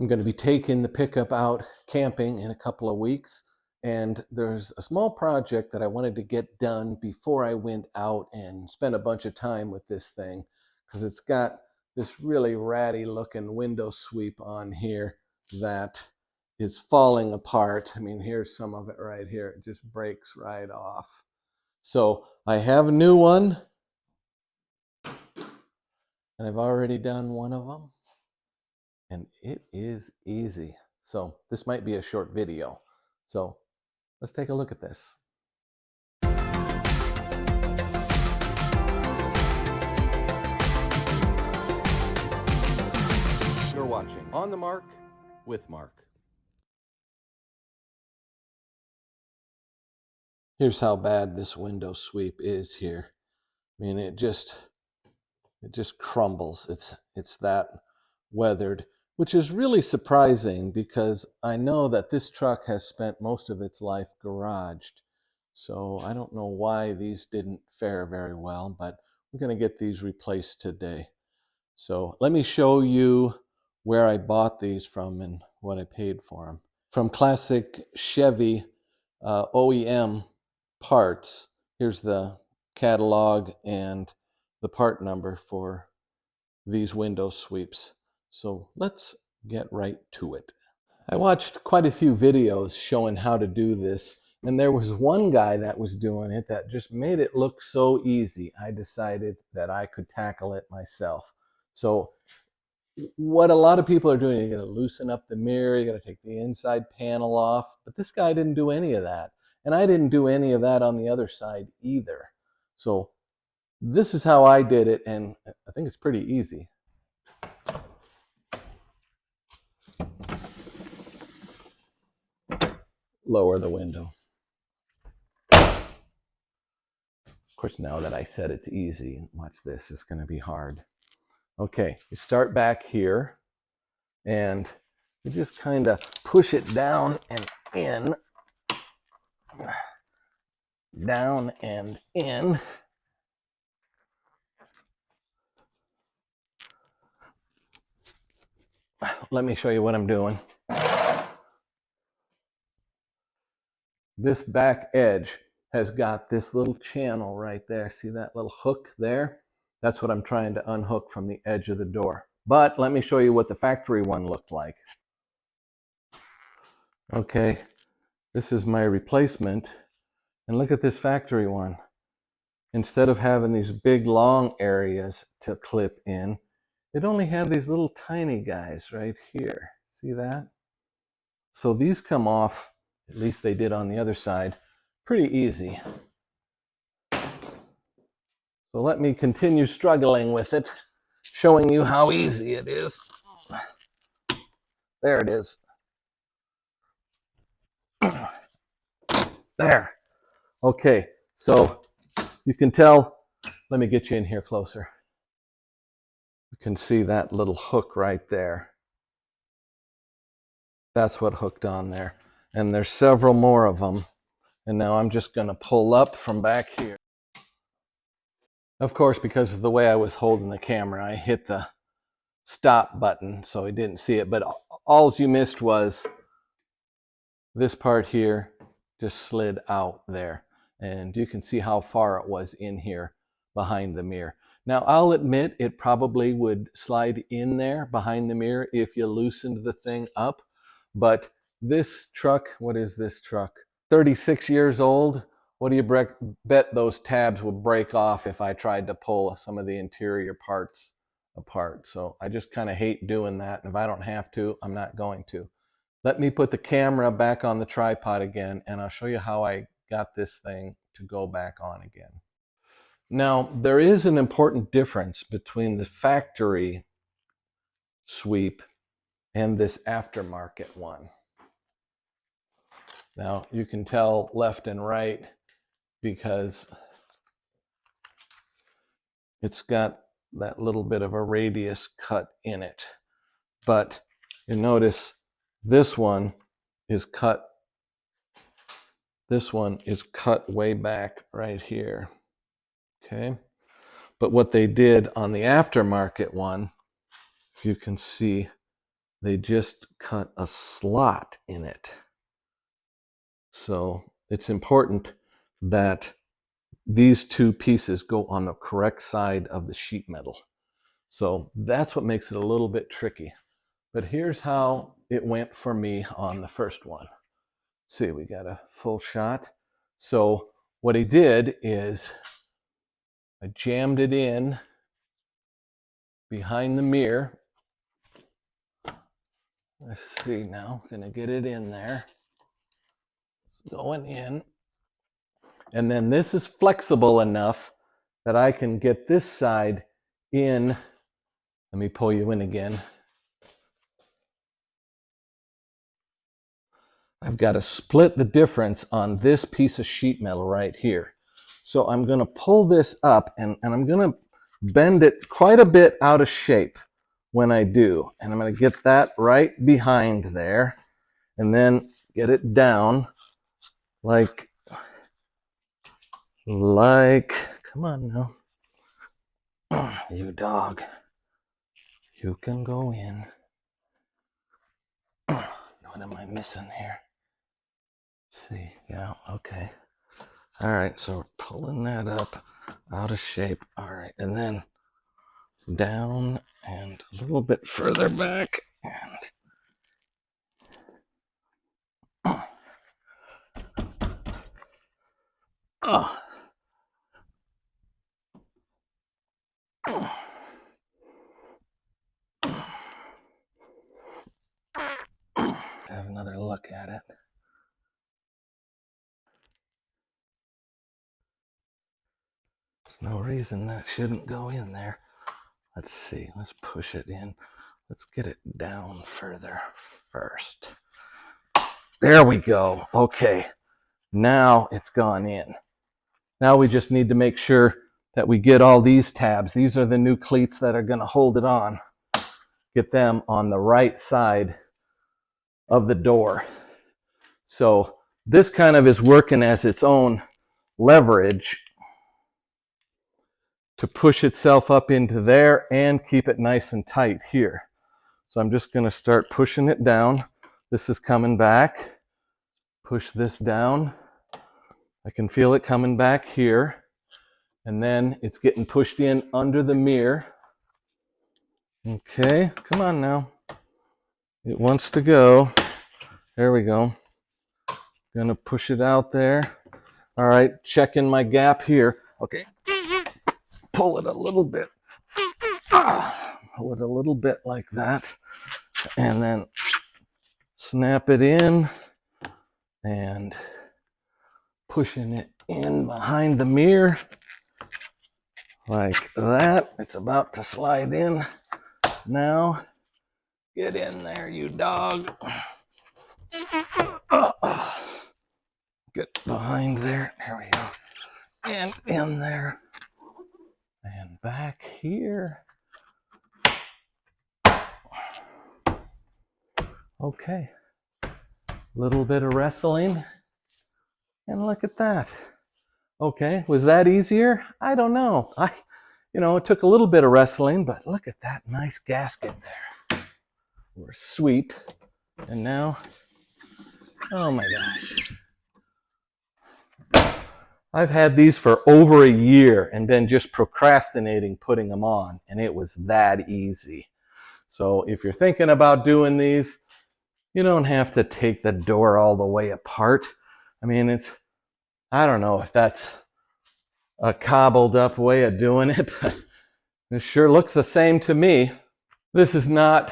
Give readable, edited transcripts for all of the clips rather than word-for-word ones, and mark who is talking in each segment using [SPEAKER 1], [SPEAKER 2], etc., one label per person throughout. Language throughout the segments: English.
[SPEAKER 1] I'm going to be taking the pickup out camping in a couple of weeks, and there's a small project that I wanted to get done before I went out and spend a bunch of time with this thing, because it's got this really ratty looking window sweep on here that is falling apart. I mean, here's some of it right here. It just breaks right off. So I have a new one, and I've already done one of them, and it is easy. So this might be a short video. So let's take a look at this. You're watching On the Mark with Mark. Here's how bad this window sweep is here. I mean, it just crumbles. It's that weathered, which is really surprising because I know that this truck has spent most of its life garaged. So I don't know why these didn't fare very well, but we're going to get these replaced today. So let me show you where I bought these from and what I paid for them. From classic Chevy OEM parts. Here's the catalog and the part number for these window sweeps. So let's get right to it. I watched quite a few videos showing how to do this, and there was one guy that was doing it that just made it look so easy. I decided that I could tackle it myself. So what a lot of people are doing, you're going to loosen up the mirror, you're going to take the inside panel off, but this guy didn't do any of that. And I didn't do any of that on the other side either. So this is how I did it, and I think it's pretty easy. Lower the window. Of course, now that I said it's easy, watch this, it's going to be hard. Okay, you start back here, and you just kind of push it down and in. Down and in. Let me show you what I'm doing. This back edge has got this little channel right there. See that little hook there? That's what I'm trying to unhook from the edge of the door. But let me show you what the factory one looked like. Okay, this is my replacement. And look at this factory one. Instead of having these big long areas to clip in, it only had these little tiny guys right here. See that? So these come off, at least they did on the other side, pretty easy. So let me continue struggling with it, showing you how easy it is. There it is. There. Okay, so you can tell, let me get you in here closer. You can see that little hook right there. That's what hooked on there. And there's several more of them. And now I'm just going to pull up from back here. Of course, because of the way I was holding the camera, I hit the stop button, so I didn't see it. But all you missed was this part here just slid out there. And you can see how far it was in here behind the mirror. Now, I'll admit it probably would slide in there behind the mirror if you loosened the thing up. But this truck, what is this truck? 36 years old. What do you bet those tabs would break off if I tried to pull some of the interior parts apart? So I just kind of hate doing that. And if I don't have to, I'm not going to. Let me put the camera back on the tripod again, and I'll show you how I got this thing to go back on again. Now, there is an important difference between the factory sweep and this aftermarket one. Now, you can tell left and right because it's got that little bit of a radius cut in it. But you notice this one is cut. This one is cut way back right here. Okay. But what they did on the aftermarket one, if you can see they just cut a slot in it. So it's important that these two pieces go on the correct side of the sheet metal. So that's what makes it a little bit tricky. But here's how it went for me on the first one. Let's see, we got a full shot. So what he did is I jammed it in behind the mirror. Let's see now, gonna get it in there. It's going in. And then this is flexible enough that I can get this side in. Let me pull you in again. I've got to split the difference on this piece of sheet metal right here. So I'm going to pull this up and I'm going to bend it quite a bit out of shape when I do. And I'm going to get that right behind there and then get it down like, come on now. You dog. You can go in. What am I missing here? Let's see, yeah, okay. All right, so we're pulling that up out of shape. All right, and then down and a little bit further back. And oh. Have another look at it. There's no reason that shouldn't go in there. Let's see, let's push it in. Let's get it down further first. There we go. Okay, now it's gone in. Now we just need to make sure that we get all these tabs. These are the new cleats that are going to hold it on. Get them on the right side of the door. So this kind of is working as its own leverage to push itself up into there and keep it nice and tight here. So I'm just going to start pushing it down. This is coming back. Push this down. I can feel it coming back here. And then it's getting pushed in under the mirror. Okay, come on now. It wants to go. There we go. Gonna push it out there. All right, checking my gap here. Okay, pull it a little bit. Pull it a little bit like that. And then snap it in and pushing it in behind the mirror like that. It's about to slide in now. Get in there, you dog. Get behind there. There we go. And in there. And back here. Okay. Little bit of wrestling. And look at that. Okay, was that easier? I don't know. It took a little bit of wrestling, but look at that nice gasket there. Or sweep. And now, oh my gosh. I've had these for over a year and been just procrastinating putting them on, and it was that easy. So if you're thinking about doing these, you don't have to take the door all the way apart. I mean, I don't know if that's a cobbled up way of doing it, but it sure looks the same to me. This was not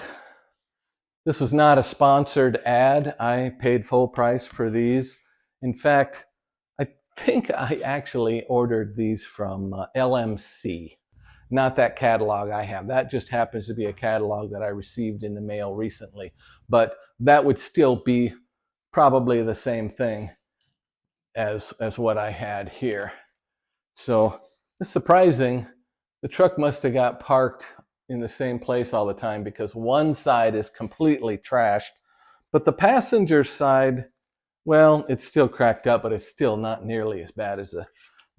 [SPEAKER 1] a sponsored ad. I paid full price for these. In fact, I think I actually ordered these from LMC, not that catalog I have. That just happens to be a catalog that I received in the mail recently. But that would still be probably the same thing as what I had here. So it's surprising. The truck must have got parked in the same place all the time because one side is completely trashed, but the passenger side, well, it's still cracked up, but it's still not nearly as bad as the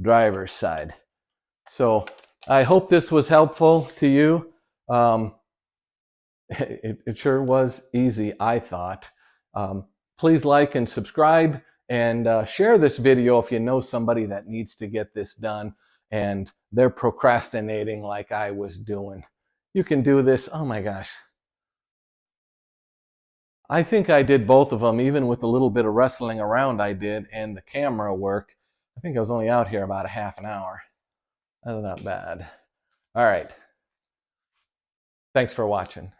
[SPEAKER 1] driver's side. So I hope this was helpful to you. it sure was easy, I thought. Please like and subscribe, and share this video if you know somebody that needs to get this done and they're procrastinating like I was doing. You can do this. Oh my gosh. I think I did both of them, even with the little bit of wrestling around I did and the camera work. I think I was only out here about a half an hour. That's not bad. All right. Thanks for watching.